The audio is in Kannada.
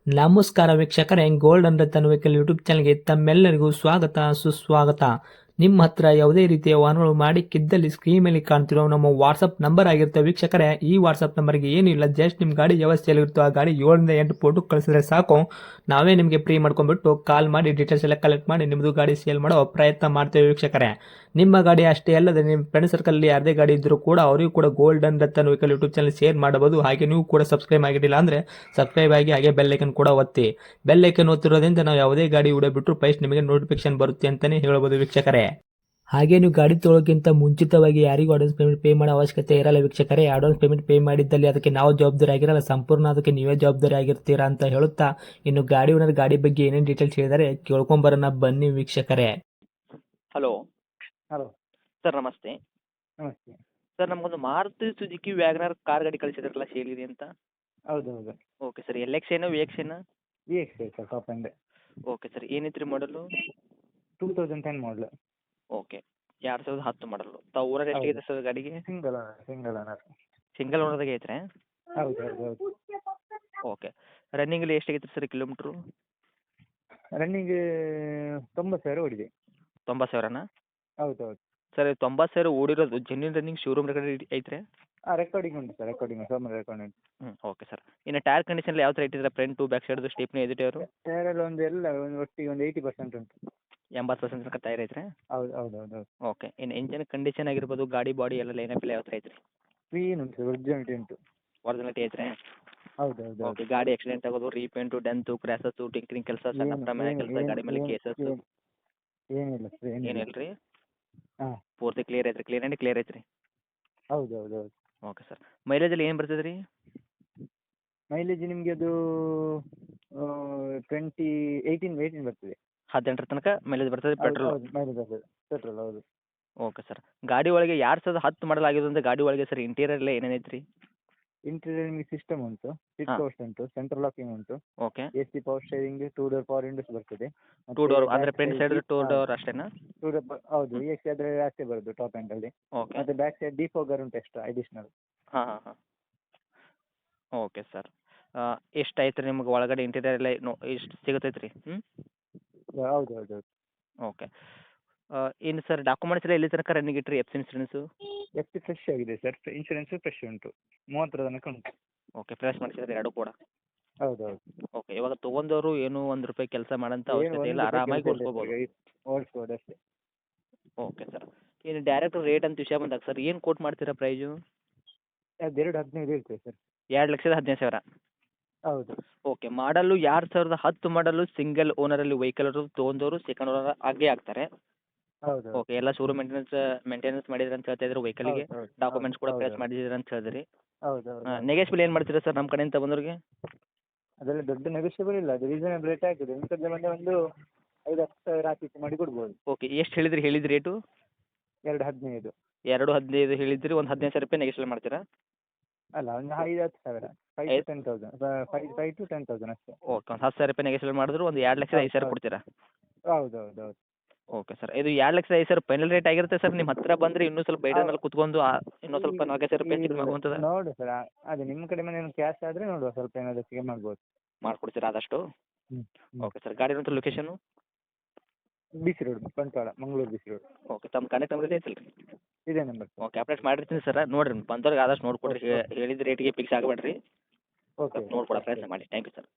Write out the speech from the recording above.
ನಮಸ್ಕಾರ ವೀಕ್ಷಕರೇ, ಗೋಲ್ಡನ್ ರತನ್ ವೆಹಿಕಲ್ ಯೂಟ್ಯೂಬ್ ಚಾನಲ್ಗೆ ತಮ್ಮೆಲ್ಲರಿಗೂ ಸ್ವಾಗತ ಸುಸ್ವಾಗತ. ನಿಮ್ಮ ಹತ್ರ ಯಾವುದೇ ರೀತಿಯ ವಾಹನಗಳು ಮಾಡಿಕ್ಕಿದ್ದಲ್ಲಿ ಸ್ಕ್ರೀನ್ ಮೇಲೆ ಕಾಣ್ತಿರೋ ನಮ್ಮ ವಾಟ್ಸಪ್ ನಂಬರ್ ಆಗಿರುತ್ತೆ ವೀಕ್ಷಕರೇ. ಈ ವಾಟ್ಸಪ್ ನಂಬರ್ಗೆ ಏನಿಲ್ಲ, ಜಸ್ಟ್ ನಿಮ್ಮ ಗಾಡಿ ವ್ಯವಸ್ಥೆಯಲ್ಲಿರುತ್ತೋ ಆ ಗಾಡಿ 7 ರಿಂದ 8 ಫೋಟೋ ಕಳಿಸಿದ್ರೆ ಸಾಕು, ನಾವೇ ನಿಮಗೆ ಫ್ರೀ ಮಾಡ್ಕೊಂಡ್ಬಿಟ್ಟು ಕಾಲ್ ಮಾಡಿ ಡೀಟೇಲ್ಸ್ ಎಲ್ಲ ಕಲೆಕ್ಟ್ ಮಾಡಿ ನಿಮ್ಮದು ಗಾಡಿ ಸೇಲ್ ಮಾಡೋ ಪ್ರಯತ್ನ ಮಾಡ್ತೇವೆ ವೀಕ್ಷಕರೇ. ನಿಮ್ಮ ಗಾಡಿ ಅಷ್ಟೇ ಅಲ್ಲದೆ ನಿಮ್ಮ ಫ್ರೆಂಡ್ ಸರ್ಕಲ್ ಯಾರದೇ ಗಾಡಿ ಇದ್ದರೂ ಕೂಡ ಅವರಿಗೂ ಕೂಡ golden Ratan vehicle YouTube channel share ಮಾಡಬಹುದು. ಹಾಗೆ ನೀವು ಕೂಡ ಸಬ್ಸ್ಕ್ರೈಬ್ ಆಗಿರಲಿಲ್ಲ ಅಂದರೆ ಸಬ್ಸ್ಕ್ರೈಬ್ ಆಗಿ ಹಾಗೆ ಬೆಲ್ ಐಕನ್ ಕೂಡ ಒತ್ತಿ. ಬೆಲ್ ಐಕನ್ ಒತ್ತಿರೋದ್ರಿಂದ ನಾವು ಯಾವುದೇ ಗಾಡಿ ವಿಡಿಯೋ ಬಿಟ್ಟರು ಫಸ್ಟ್ ನಿಮಗೆ ನೋಟಿಫಿಕೇಶನ್ ಬರುತ್ತೆ ಅಂತಲೇ ಹೇಳ್ಬೋದು ವೀಕ್ಷಕರೇ. ಹಾಗೆ ನೀವು ಗಾಡಿ ತೊಳೋಕ್ಕಿಂತ ಮುಂಚಿತವಾಗಿ ಯಾರಿಗೂ ಅಡ್ವಾನ್ಸ್ ಪೇಮೆಂಟ್ ಪೇ ಮಾಡೋ ಅವಶ್ಯಕತೆ ಇರಲ್ಲ ವೀಕ್ಷಕರೇ. ಅಡ್ವಾನ್ಸ್ ಪೇಮೆಂಟ್ ಪೇ ಮಾಡಿದ್ದಲ್ಲಿ ಅದಕ್ಕೆ ನಾವು ಜವಾಬ್ದಾರಿ ಆಗಿರಲ್ಲ, ಸಂಪೂರ್ಣ ಅದಕ್ಕೆ ನೀವೇ ಜವಾಬ್ದಾರಿ ಆಗಿರ್ತೀರಾ ಅಂತ ಹೇಳುತ್ತಾ, ಇನ್ನು ಗಾಡಿ ಓನರ್ ಗಾಡಿ ಬಗ್ಗೆ ಏನೇನು ಡೀಟೇಲ್ಸ್ ಹೇಳಿದರೆ ಕೇಳ್ಕೊಂಬರೋಣ ಬನ್ನಿ ವೀಕ್ಷಕರೇ. ಹಲೋ ಹಲೋ ಸರ್, ನಮಸ್ತೆ. ನಮಸ್ತೆ. ಸರ್, ನಮಗೊಂದು ಮಾರುತಿ ಸುಜುಕಿ ವ್ಯಾಗನರ್ ಕಾರ್ ಗಾಡಿ ಕಳಿಸಿದ್ರಲ್ಲ, ಸೇಲಿದೆ ಅಂತ. ಹೌದು ಹೌದು. ಓಕೆ ಸರ್, ಎಲ್ ಎಕ್ಸ್ ಏನು ವಿ ಎಕ್ಸ್ ಏನು? ವಿ ಎಕ್ಸ್ ಐತೆ sir, top end. Okay sir, ಏನೈತ್ರಿ ಮಾಡಲು? 2010 ಮಾಡಲು. ಓಕೆ, 2010 ಮಾಡಲು. ತಾವು ಊರಲ್ಲಿ ಎಷ್ಟಿದೆ ಸರ್ ಗಾಡಿಗೆ? Single owner. ಸಿಂಗಲ್ ಓನರ್ದಾಗೆ ಐತ್ರಿ? ಹೌದು ಹೌದು ಹೌದು. ಓಕೆ, ರನ್ನಿಂಗಲ್ಲಿ ಎಷ್ಟಾಗೈತೆ ಸರ್ ಕಿಲೋಮೀಟ್ರು? ರನ್ನಿಂಗ್ 90,000 ಓಡಿದೆ. 90,000ನಾ? ಹೌದು ಹೌದು. ಸರ್, 90,000 ಓಡಿರೋದು ಜೆನ್ಯೂನ್ ರನ್ನಿಂಗ್ ಶೋರೂಮ್ ರೆಕಾರ್ಡ್ ಐತ್ರಿ? ರೆಕಾರ್ಡಿಂಗ್ ಉಂಟು ಸರ್, ಸೋಮವಾರ ರೆಕಾರ್ಡಿಂಗ್ ಉಂಟು. Okay sir. ಇನ್ನು ಟೈರ್ ಕಂಡೀಷನ್ ಯಾವ ಥರ ಇಟ್ಟಿದ್ರೆ? ಫ್ರಂಟು ಬ್ಯಾಕ್ ಸೈಡ್ದು ಸ್ಟೇಪ್ನಿ ಇದೆ ಟೈರು? ಟೈರೆಲ್ಲ ಒಂದು ಒಟ್ಟಿಗೆ ಒಂದು 80% ಉಂಟು. 80% ತನಕ ಟೈರ್ ಐತ್ರಿ? ಹೌದು ಹೌದು ಹೌದು ಹೌದು. ಓಕೆ, ಇನ್ನು ಇಂಜನ್ ಕಂಡೀಷನ್ ಆಗಿರ್ಬೋದು, ಗಾಡಿ ಬಾಡಿ ಎಲ್ಲ ಲೈನಪ್ ಎಲ್ಲ ಯಾವ ಥರ ಐತ್ರಿ? ಕ್ಲೀನ್ ಉಂಟು ಸರ್, ಒರಿಜಿನಾಲಿಟಿ ಉಂಟು. ಒರಿಜಿನಾಲಿಟಿ ಐತ್ರಿ? ಹೌದು ಹೌದು ಹೌದು. ಓಕೆ, ಗಾಡಿ ಆಕ್ಸಿಡೆಂಟ್ ಆಗೋದು, ರೀಪೇಂಟು, ಡೆಂತು, ಕ್ರ್ಯಾಸಸ್ಸು, ಟಿಂಕರಿಂಗ್ ಕೆಲಸ, ಸಣ್ಣ ಪುಟ್ಟ ಮನೆ ಕೆಲಸ, ಗಾಡಿ ಮೇಲೆ ಕೇಸಸ್ಸು ಏನಿಲ್ಲ ಸರ್, ಏನಿಲ್ಲ. ಏನಿಲ್ಲ ರೀ? ಹಾಂ. ಪೂರ್ತಿ ಕ್ಲಿಯರ್ ಐತ್ರಿ? ಕ್ಲಿಯರ್ ಆ್ಯಂಡ್ ಕ್ಲಿಯರ್ ಐತ್ರಿ? ಹೌದು ಹೌದು ಹೌದು. Okay sir. ಮೈಲೇಜಲ್ಲಿ ಏನು ಬರ್ತದೆ ರೀ? ಮೈಲೇಜ್ ನಿಮಗೆ ಅದು 18 ಬರ್ತದೆ. 18 ತನಕ ಮೈಲೇಜ್ ಬರ್ತದೆ ಪೆಟ್ರೋಲ್? ಹೌದು, ಮೈಲೇಜ್ ಬರ್ತದೆ ಪೆಟ್ರೋಲ್. ಹೌದು. Okay sir. ಗಾಡಿ ಒಳಗೆ 2010 ಮಾಡಲ್ ಆಗಿದ್ದು ಅಂದರೆ ಗಾಡಿ ಒಳಗೆ ಸರ್ ಇಂಟೀರಿಯರ್ ಎಲ್ಲ ಏನೇನೈತೆ ರೀ? ಇಂಟೀರಿಯರ್ ನಿಮಗೆ ಸಿಸ್ಟಮ್ ಉಂಟು, ಸಿಟ್ ಹಾಂ. ಪೋಸ್ಟ್ ಉಂಟು, ಸೆಂಟ್ರಲ್ ಲಾಕಿಂಗ್ ಉಂಟು, okay. AC power steering, 2 door power Windows ಬರ್ತದೆ. 2 ಡೋರ್ ಅಂದರೆ ಫ್ರಂಟ್ ಸೈಡ್ 2 ಡೋರ್ ಅಷ್ಟೇನಾ? 2 ಡೋರ್ ಹೌದು. EX ಆದರೆ ಅಷ್ಟೇ ಬರೋದು ಟಾಪ್ ಎಂಡಲ್ಲಿ. ಓಕೆ. ಮತ್ತೆ ಬ್ಯಾಕ್ ಸೈಡ್ ಡಿಫೋಗರ್ ಉಂಟು ಎಕ್ಸ್ಟ್ರಾ ಅಡಿಷ್ನಲ್. ಹಾಂ ಹಾಂ ಹಾಂ. Okay sir. ಎಷ್ಟು ಆಯ್ತು ರೀ ನಿಮ್ಗೆ ಒಳಗಡೆ ಇಂಟೀರಿಯರ್ ಎಲ್ಲ ಎಷ್ಟು ಸಿಗುತ್ತೈತೆ ರೀ? ಹೌದು ಹೌದು ಹೌದು. ಓಕೆ. ಇನ್ನು ಸರ್ ಡಾಕ್ಯುಮೆಂಟ್ಸ್ ಎಲ್ಲ ಎಲ್ಲಿ ತನಕ ರನ್ನಿಂಗ್ ಇಟ್ರಿ? F C insurance? FC fresh ಆಗಿದೆ ಸರ್, ಇನ್ಶೂರೆನ್ಸು ಫ್ರೆಶ್ ಉಂಟು, 30 ತನಕ ಉಂಟು. ಓಕೆ, ಫ್ರೆಶ್ ಮಾಡಿಸಿದ್ರೆ ಎರಡು ಕೂಡ? ಹೌದು ಹೌದು. ಓಕೆ, ಇವಾಗ ತೊಗೊಂಡವರು ಏನು ₹1 ಕೆಲಸ ಮಾಡೋಂಥ ಏನು ಅವಶ್ಯಕತೆ ಇಲ್ಲ, ಒಂದು ಆರಾಮಾಗಿ ಕೆಲಸ ಇಲ್ಲ ಓಡಿಸ್ಕೋಬೋದು. ಸರ್, ಓಡಿಸ್ಬೋದು ಅಷ್ಟೇ. Okay sir. ಇನ್ನು ಡೈರೆಕ್ಟ್ ರೇಟ್ ಅಂತ ವಿಷಯ ಬಂದಾಗ ಸರ್ ಏನು ಕೋಟ್ ಮಾಡ್ತೀರಾ ಪ್ರೈಸು? ಅದು 2.15 ಹೇಳ್ತೇವೆ ಸರ್. 2,15,000? ಹೌದು. ಓಕೆ, ಮಾಡಲು 2010 ಮಾಡಲು, ಸಿಂಗಲ್ ಓನರಲ್ಲಿ ವೆಹಿಕಲ್ ತೊಗೊಂಡವರು ಸೆಕೆಂಡ್ ಓನರ್ ಆಗೇ ಆಗ್ತಾರೆ. ಹೌದು ಹೌದು. ಓಕೆ, ಎಲ್ಲ ಶೋರೂಮ್ ಮೇಂಟೆನೆನ್ಸ್ ಮಾಡಿದ್ರೆ ಅಂತ ಹೇಳ್ತಾ ಇದ್ರು, ವೆಹಿಕಲ್ಗೆ ಹೌದು ಹೌದು. ಡಾಕ್ಯುಮೆಂಟ್ಸ್ ಕೂಡ ಹೌದು ಪ್ಲೇಸ್ ಹೌದು. ಮಾಡಿದ್ದೀರ ಅಂತ ಹೇಳಿದ್ರಿ. ಹೌದು ಹೌದು. ನೆಗೆಶ್ಬಲ್ ಏನು ಮಾಡ್ತೀರಾ ಸರ್ ನಮ್ಮ ಕಡೆಯಿಂದ ಬಂದವ್ರಿಗೆ? ಅದೆಲ್ಲ ದೊಡ್ಡ ನೆಗೋಷಿಯಬಲ್ ಇಲ್ಲ, ಅದು ರೀಸನಬಲ್ ರೇಟ್ ಆಗಿದೆ. ಇಂಥದ್ದು ಮೊನ್ನೆ ಒಂದು 5-10 ಸಾವಿರ ಹಾಕಿ ಮಾಡಿ ಕೊಡ್ಬೋದು. ಓಕೆ, ಎಷ್ಟು ಹೇಳಿದ್ರಿ ರೇಟು? 2.15. 2,15 ಹೇಳಿದ್ರಿ, ಒಂದು ₹15,000 ನೆಗೆಶ್ಬಲ್ ಮಾಡ್ತೀರಾ? ಅಲ್ಲ, ಒಂದು 5-10 ಸಾವಿರ, 5 to 10,000, 5 to 10,000 ಅಷ್ಟೇ. ಓಕೆ, ಒಂದು ₹10,000 ನೆಗೆಶ್ಬಲ್ ಮಾಡಿದ್ರು ಒಂದು 2,05,000 ಕೊಡ್ತೀರಾ? ಹೌದು ಹೌದು ಹೌದು. Okay sir. ಇದು 2,05,000 ಫೈನಲ್ ರೇಟ್ ಆಗಿರುತ್ತೆ ಸರ್? ನಿಮ್ಮ ಹತ್ರ ಬಂದರೆ ಇನ್ನೂ ಸ್ವಲ್ಪ ಬೈಡರ್ ಮೇಲೆ ಕುತ್ಕೊಂಡು ಇನ್ನೂ ಸ್ವಲ್ಪ ₹4,000 ಹೆಚ್ಚು ಕಮ್ಮಿ ಆಗುವಂಥದ್ದು ನೋಡು ಸರ್, ಅದೇ ನಿಮ್ಮ ಕಡೆ ಮನೆ ಕ್ಯಾಶ್ ಆದರೆ ನೋಡುವ, ಸ್ವಲ್ಪ ಏನಾದರೂ ಹೆಚ್ಚಿಗೆ ಮಾಡ್ಬೋದು. ಮಾಡ್ಕೊಡ್ತೀರಾ ಆದಷ್ಟು? ಹ್ಞೂ. Okay sir. ಗಾಡಿ ಇರುವಂಥ location? BC road, Bantwal, Mangaluru BC road. Okay, ತಮ್ಮ ಕಾಂಟ್ಯಾಕ್ಟ್ ನಂಬರ್ ಇದೆ ಐತಲ್ಲ ರೀ? ಇದೇ ನಂಬರ್. ಓಕೆ, ಅಪ್ಡೇಟ್ ಮಾಡಿರ್ತೀನಿ ಸರ್. ನೋಡಿರಿ, ಬಂದವ್ರಿಗೆ ಆದಷ್ಟು ನೋಡಿಕೊಡ್ರಿ, ಹೇಳಿದ ರೇಟಿಗೆ ಫಿಕ್ಸ್ ಆಗಬೇಡ್ರಿ. ಓಕೆ. ನೋಡ್ಕೊಡೋ ಪ್ರಯತ್ನ ಮಾಡಿ. Thank you sir.